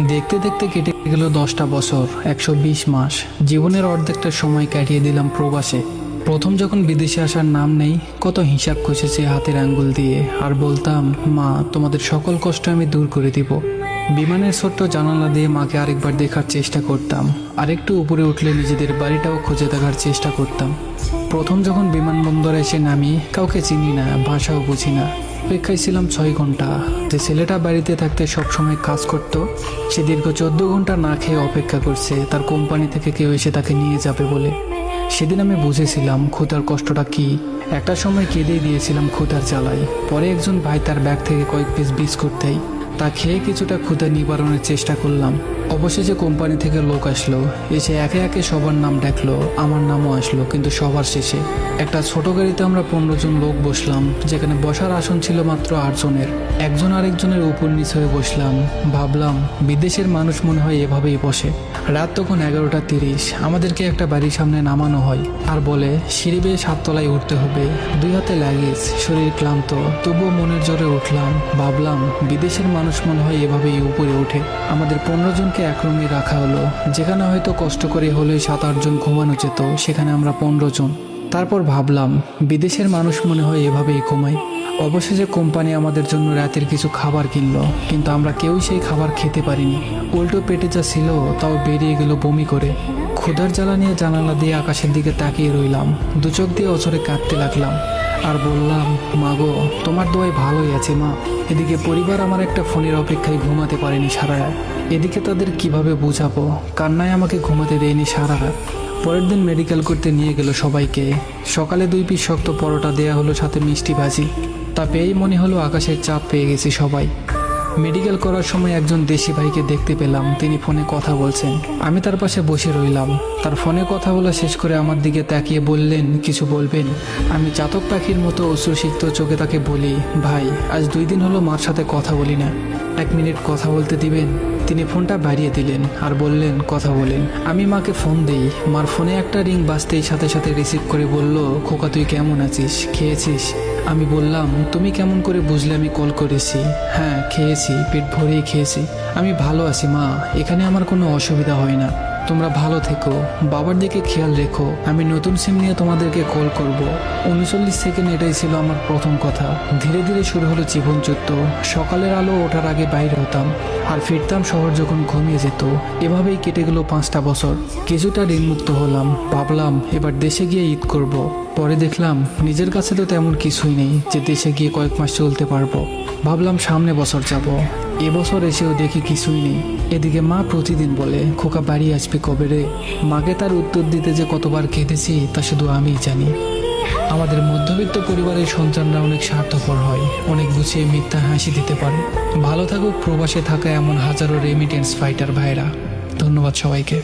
দেখতে দেখতে কেটে গেল 10টা বছর, 120 মাস। জীবনের অর্ধেকটা সময় কাটিয়ে দিলাম প্রবাসে। প্রথম যখন বিদেশে আসার নাম নেই, কত হিসাব কষেছে হাতের আঙ্গুল দিয়ে, আর বলতাম, মা তোমাদের সকল কষ্ট আমি দূর করে দিব। বিমানের ছোট্ট জানালা দিয়ে মাকে আরেকবার দেখার চেষ্টা করতাম, আরেকটু উপরে উঠলে নিজেদের বাড়িটাও খুঁজে দেখার চেষ্টা করতাম। প্রথম যখন বিমানবন্দরে এসে নামি, কাউকে চিনি না, ভাষাও বুঝি না। অপেক্ষায় ছিলাম 6 ঘন্টা। যে ছেলেটা বাড়িতে থাকতে সবসময় কাজ করত, সে দীর্ঘ 14 ঘন্টা না খেয়ে অপেক্ষা করছে তার কোম্পানি থেকে কেউ এসে তাকে নিয়ে যাবে বলে। সেদিন আমি বুঝেছিলাম ক্ষুধার কষ্টটা কি। একটা সময় কেঁদেই দিয়েছিলাম ক্ষুধার জ্বালায়। পরে একজন ভাই তার ব্যাগ থেকে কয়েক পিস বিস্কুট দেয়, তা খেয়ে কিছুটা ক্ষুধা নিবারণের চেষ্টা করলাম। অবশেষে কোম্পানি থেকে লোক আসলো, এসে একে একে সবার নাম ডাকলো, আমার নামও আসলো, কিন্তু সবার শেষে একটা ছোট গাড়িতে আমরা 15 জন লোক বসলাম, যেখানে বসার আসন ছিল মাত্র 8 জনের। একজন আরেকজনের উপর নিচ হয়ে বসলাম। ভাবলাম, বিদেশের মানুষ মনে হয় এভাবেই বসে। রাত তখন 11:30। আমাদেরকে একটা বাড়ির সামনে নামানো হয় আর বলে সিঁড়ি বেয়ে 7 তলায় উঠতে হবে। 2 হাতে লাগেজ, শরীর ক্লান্ত, তবুও মনের জোরে উঠলাম। ভাবলাম, বিদেশের মানুষ মনে হয় এভাবেই উপরে ওঠে। আমাদের 15 জনকে এক রুমে রাখা হলো, যেখানে হয়তো কষ্ট করে হলে 7-8 জন ঘুমানো যেত, সেখানে আমরা 15 জন। তারপর ভাবলাম, বিদেশের মানুষ মনে হয় এভাবেই ঘুমায়। অবশেষে কোম্পানি আমাদের জন্য রাতের কিছু খাবার কিনলো, কিন্তু আমরা কেউই সেই খাবার খেতে পারিনি। উল্টো পেটে যা ছিল তাও বেরিয়ে গেল বমি করে। ক্ষুধার জ্বালা নিয়ে জানালা দিয়ে আকাশের দিকে তাকিয়ে রইলাম, দু চোখ দিয়ে অঝরে কাঁদতে লাগলাম আর বললাম, মা গো, তোমার দোয়ায় ভালোই আছে মা। এদিকে পরিবার আমার একটা ফোনের অপেক্ষায় ঘুমাতে পারেনি সারা রাত। এদিকে তাদের কিভাবে বুঝাবো, কান্নায় আমাকে ঘুমাতে দেয়নি সারা রাত। পরের দিন মেডিকেল করতে নিয়ে গেল সবাইকে। সকালে 2 পিস শক্ত পরোটা দেয়া হলো, সাথে মিষ্টি ভাজি। তা পেয়েই মনে হলো আকাশের চাপ পেয়ে গেছি সবাই। মেডিকেল করার সময় একজন দেশি ভাইকে দেখতে পেলাম, তিনি ফোনে কথা বলছেন। আমি তার পাশে বসে রইলাম। তার ফোনে কথা বলা শেষ করে আমার দিকে তাকিয়ে বললেন, কিছু বলবেন? আমি চাতক পাখির মতো অশ্রুসিক্ত চোখে তাকে বলি, ভাই, আজ 2 দিন হলো মার সাথে কথা বলি না, 1 মিনিট কথা বলতে দিবেন? তিনি ফোনটা বাড়িয়ে দিলেন আর বললেন, কথা বলেন। আমি মাকে ফোন দেই। মার ফোনে একটা রিং বাজতেই সাথে সাথে রিসিভ করে বলল, খোকা তুই কেমন আছিস, খেয়েছিস? আমি বললাম, তুমি কেমন করে বুঝলে আমি কল করেছি? হ্যাঁ খেয়েছি, পেট ভরেই খেয়েছি। আমি ভালো আছি মা, এখানে আমার কোনো অসুবিধা হয় না। তোমরা ভালো থেকো, বাবার দিকে খেয়াল রেখো। আমি নতুন সিম নিয়ে তোমাদেরকে কল করব। 39 সেকেন্ড এটাই ছিল আমার প্রথম কথা। ধীরে ধীরে শুরু হলো জীবনযুদ্ধ। সকালের আলো ওঠার আগে বাইরে হতাম আর ফিরতাম শহর যখন ঘুমিয়ে যেত। এভাবেই কেটে গেল 5টা বছর। কিছুটা ঋণমুক্ত হলাম। ভাবলাম এবার দেশে গিয়ে ঈদ করব। পরে দেখলাম নিজের কাছে তো তেমন কিছুই নেই যে দেশে গিয়ে কয়েক মাস চলতে পারবো। ভাবলাম সামনে বছর যাব। এবছর এসেও দেখি কিছুই নেই। এদিকে মা প্রতিদিন বলে, খোকা বাড়ি আসবে কবে রে? মাকে তার উত্তর দিতে যে কতবার কেঁদেছি তা শুধু আমিই জানি। আমাদের মধ্যবিত্ত পরিবারের সন্তানরা অনেক স্বার্থপর হয়, অনেক গুছিয়ে মিথ্যা হাসি দিতে পারে। ভালো থাকুক প্রবাসে থাকা এমন হাজারো রেমিটেন্স ফাইটার ভাইরা। ধন্যবাদ সবাইকে।